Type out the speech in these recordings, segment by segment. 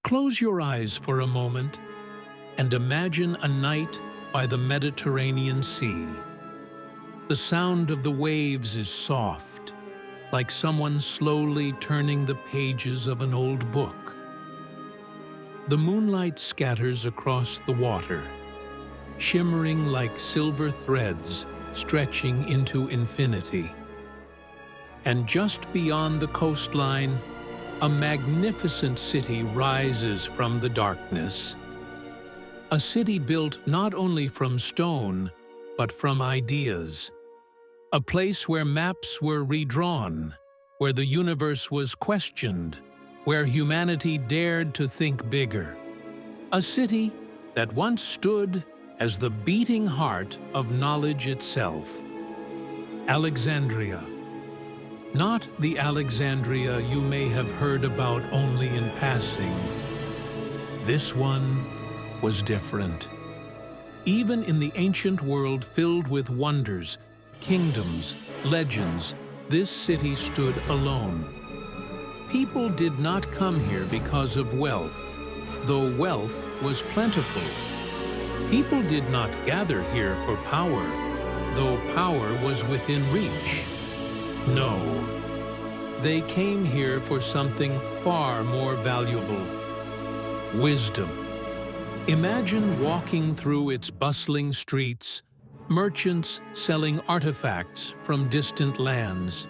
Close your eyes for a moment and imagine a night by the Mediterranean Sea. The sound of the waves is soft, like someone slowly turning the pages of an old book. The moonlight scatters across the water, shimmering like silver threads stretching into infinity. And just beyond the coastline, a magnificent city rises from the darkness. A city built not only from stone, but from ideas. A place where maps were redrawn, where the universe was questioned, where humanity dared to think bigger. A city that once stood as the beating heart of knowledge itself. Alexandria. Not the Alexandria you may have heard about only in passing. This one was different. Even in the ancient world filled with wonders, kingdoms, legends, this city stood alone. People did not come here because of wealth, though wealth was plentiful. People did not gather here for power, though power was within reach. No, they came here for something far more valuable: wisdom. Imagine walking through its bustling streets, merchants selling artifacts from distant lands,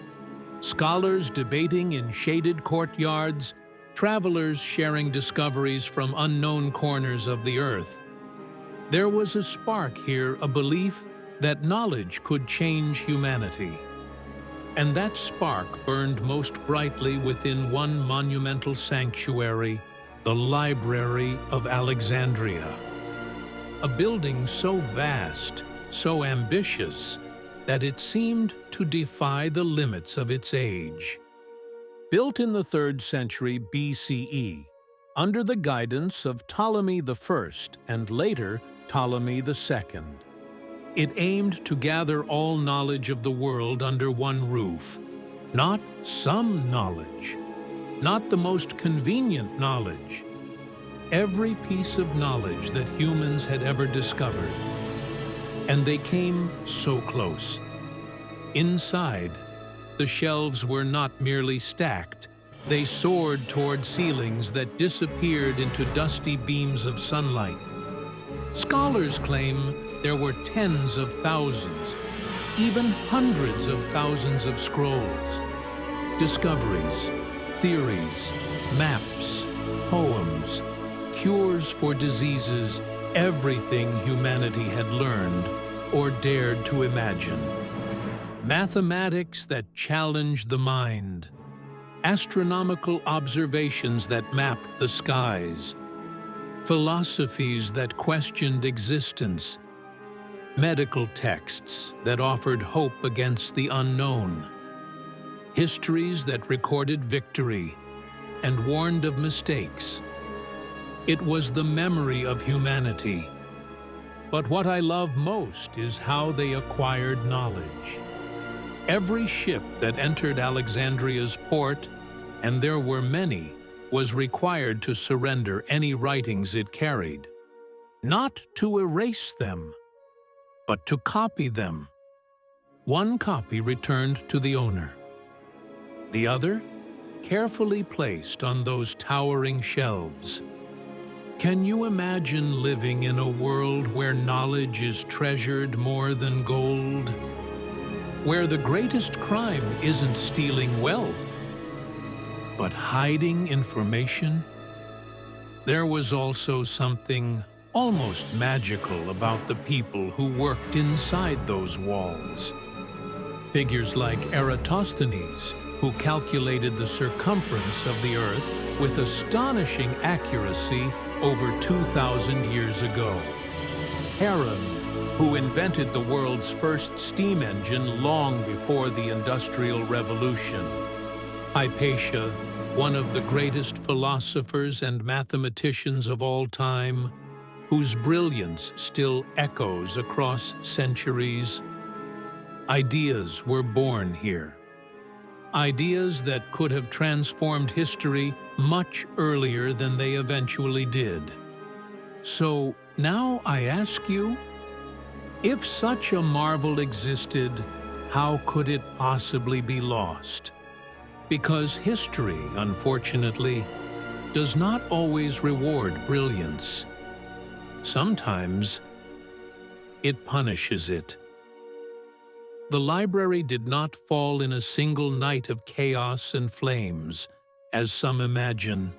scholars debating in shaded courtyards, travelers sharing discoveries from unknown corners of the earth. There was a spark here, a belief that knowledge could change humanity. And that spark burned most brightly within one monumental sanctuary, the Library of Alexandria. A building so vast, so ambitious, that it seemed to defy the limits of its age. Built in the 3rd century BCE, under the guidance of Ptolemy I and later Ptolemy II, it aimed to gather all knowledge of the world under one roof. Not some knowledge, not the most convenient knowledge. Every piece of knowledge that humans had ever discovered. And they came so close. Inside, the shelves were not merely stacked. They soared toward ceilings that disappeared into dusty beams of sunlight. Scholars claim there were tens of thousands, even hundreds of thousands of scrolls, discoveries, theories, maps, poems, cures for diseases, everything humanity had learned or dared to imagine. Mathematics that challenged the mind, astronomical observations that mapped the skies, philosophies that questioned existence, medical texts that offered hope against the unknown, histories that recorded victory and warned of mistakes. It was the memory of humanity. But what I love most is how they acquired knowledge. Every ship that entered Alexandria's port, and there were many, was required to surrender any writings it carried. Not to erase them, but to copy them. One copy returned to the owner. The other, carefully placed on those towering shelves. Can you imagine living in a world where knowledge is treasured more than gold? Where the greatest crime isn't stealing wealth, but hiding information? There was also something almost magical about the people who worked inside those walls. Figures like Eratosthenes, who calculated the circumference of the Earth with astonishing accuracy over 2,000 years ago. Heron, who invented the world's first steam engine long before the Industrial Revolution. Hypatia, one of the greatest philosophers and mathematicians of all time, whose brilliance still echoes across centuries. Ideas were born here. Ideas that could have transformed history much earlier than they eventually did. So now I ask you, if such a marvel existed, how could it possibly be lost? Because history, unfortunately, does not always reward brilliance. Sometimes it punishes it. The library did not fall in a single night of chaos and flames, as some imagine.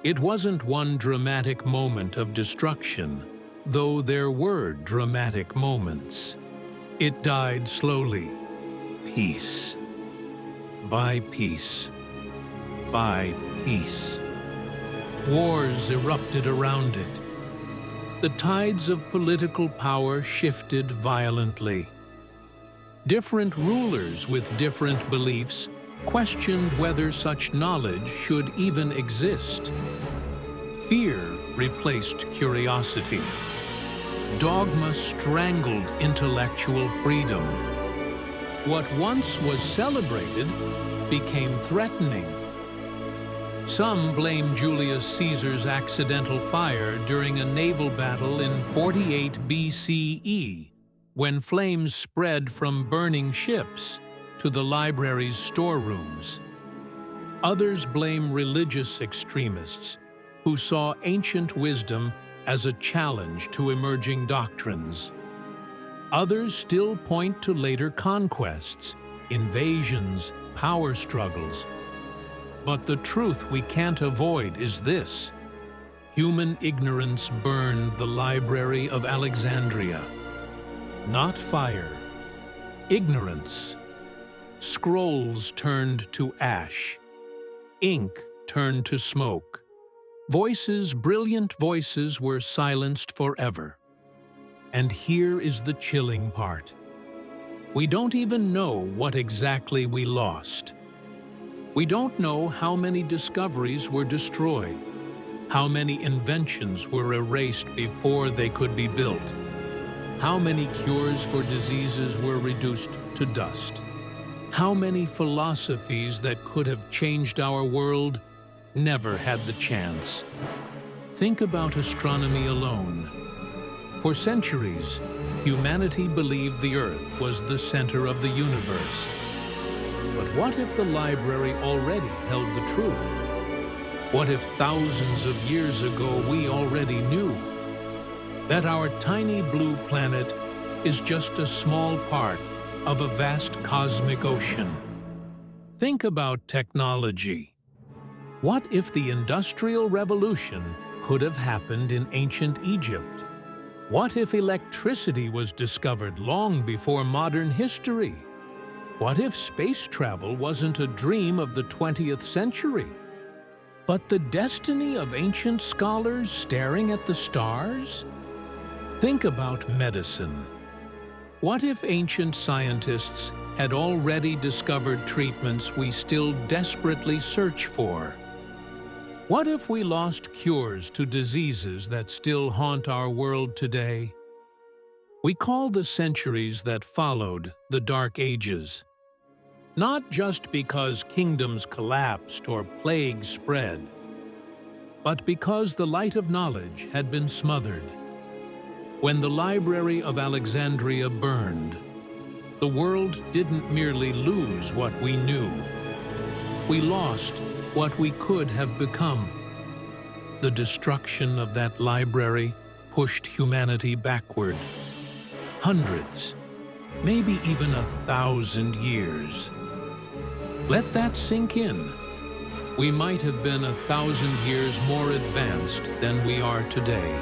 It wasn't one dramatic moment of destruction, though there were dramatic moments. It died slowly, piece by piece by piece. Wars erupted around it. The tides of political power shifted violently. Different rulers with different beliefs questioned whether such knowledge should even exist. Fear replaced curiosity. Dogma strangled intellectual freedom. What once was celebrated became threatening. Some blame Julius Caesar's accidental fire during a naval battle in 48 BCE, when flames spread from burning ships to the library's storerooms. Others blame religious extremists who saw ancient wisdom as a challenge to emerging doctrines. Others still point to later conquests, invasions, power struggles. But the truth we can't avoid is this: human ignorance burned the Library of Alexandria. Not fire, ignorance. Scrolls turned to ash. Ink turned to smoke. Voices, brilliant voices, were silenced forever. And here is the chilling part. We don't even know what exactly we lost. We don't know how many discoveries were destroyed, how many inventions were erased before they could be built, how many cures for diseases were reduced to dust, how many philosophies that could have changed our world never had the chance. Think about astronomy alone. For centuries, humanity believed the Earth was the center of the universe. But what if the library already held the truth? What if thousands of years ago we already knew that our tiny blue planet is just a small part of a vast cosmic ocean? Think about technology. What if the Industrial Revolution could have happened in ancient Egypt? What if electricity was discovered long before modern history? What if space travel wasn't a dream of the 20th century, but the destiny of ancient scholars staring at the stars? Think about medicine. What if ancient scientists had already discovered treatments we still desperately search for? What if we lost cures to diseases that still haunt our world today? We call the centuries that followed the Dark Ages. Not just because kingdoms collapsed or plagues spread, but because the light of knowledge had been smothered. When the Library of Alexandria burned, the world didn't merely lose what we knew. We lost what we could have become. The destruction of that library pushed humanity backward. Hundreds, maybe even 1,000 years. Let that sink in. We might have been 1,000 years more advanced than we are today.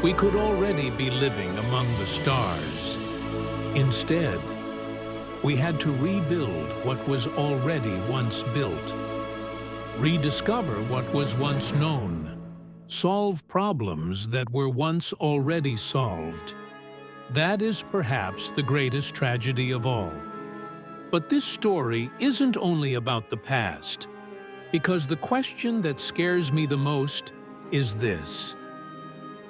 We could already be living among the stars. Instead, we had to rebuild what was already once built, rediscover what was once known, solve problems that were once already solved. That is perhaps the greatest tragedy of all. But this story isn't only about the past, because the question that scares me the most is this: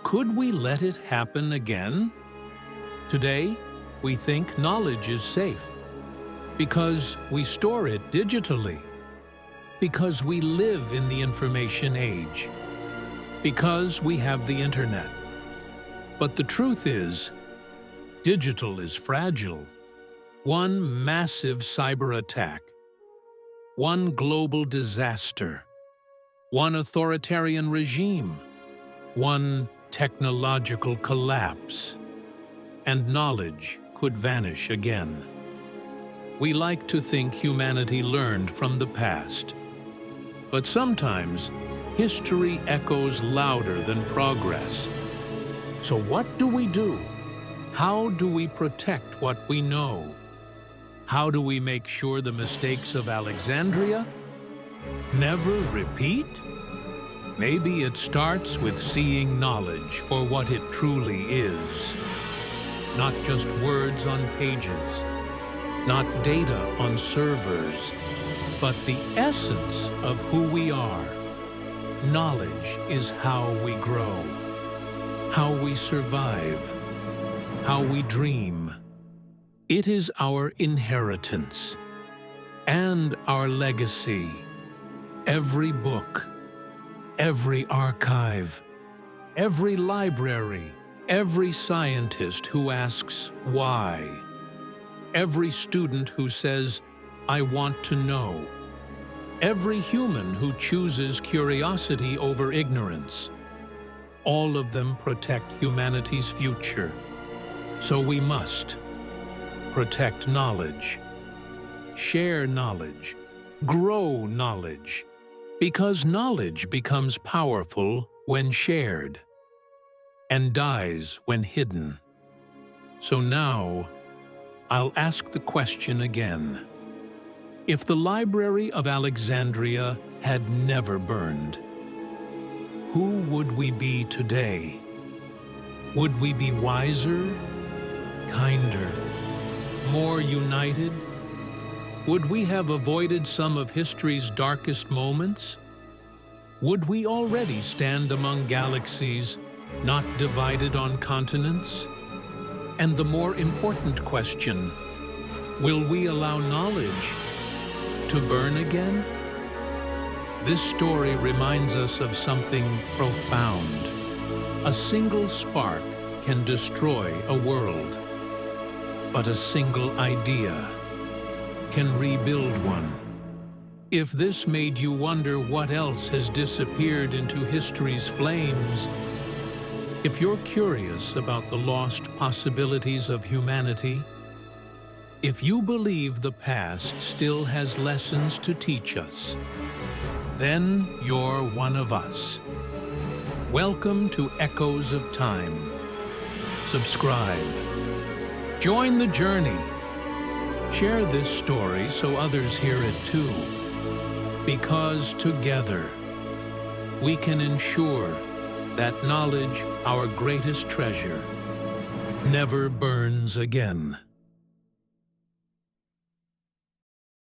could we let it happen again? Today, we think knowledge is safe because we store it digitally. Because we live in the information age. Because we have the internet. But the truth is, digital is fragile. One massive cyber attack, one global disaster, one authoritarian regime, one technological collapse, and knowledge could vanish again. We like to think humanity learned from the past, but sometimes history echoes louder than progress. So what do we do? How do we protect what we know? How do we make sure the mistakes of Alexandria never repeat? Maybe it starts with seeing knowledge for what it truly is. Not just words on pages, not data on servers, but the essence of who we are. Knowledge is how we grow, how we survive, how we dream. It is our inheritance and our legacy. Every book, every archive, every library, every scientist who asks why, every student who says, "I want to know," every human who chooses curiosity over ignorance, all of them protect humanity's future. So we must protect knowledge, share knowledge, grow knowledge, because knowledge becomes powerful when shared and dies when hidden. So now, I'll ask the question again. If the Library of Alexandria had never burned, who would we be today? Would we be wiser, kinder, more united? Would we have avoided some of history's darkest moments? Would we already stand among galaxies, not divided on continents? And the more important question, will we allow knowledge to burn again? This story reminds us of something profound. A single spark can destroy a world, but a single idea can rebuild one. If this made you wonder what else has disappeared into history's flames, if you're curious about the lost possibilities of humanity, if you believe the past still has lessons to teach us, then you're one of us. Welcome to Echoes of Time. Subscribe. Join the journey. Share this story so others hear it too. Because together, we can ensure that knowledge, our greatest treasure, never burns again.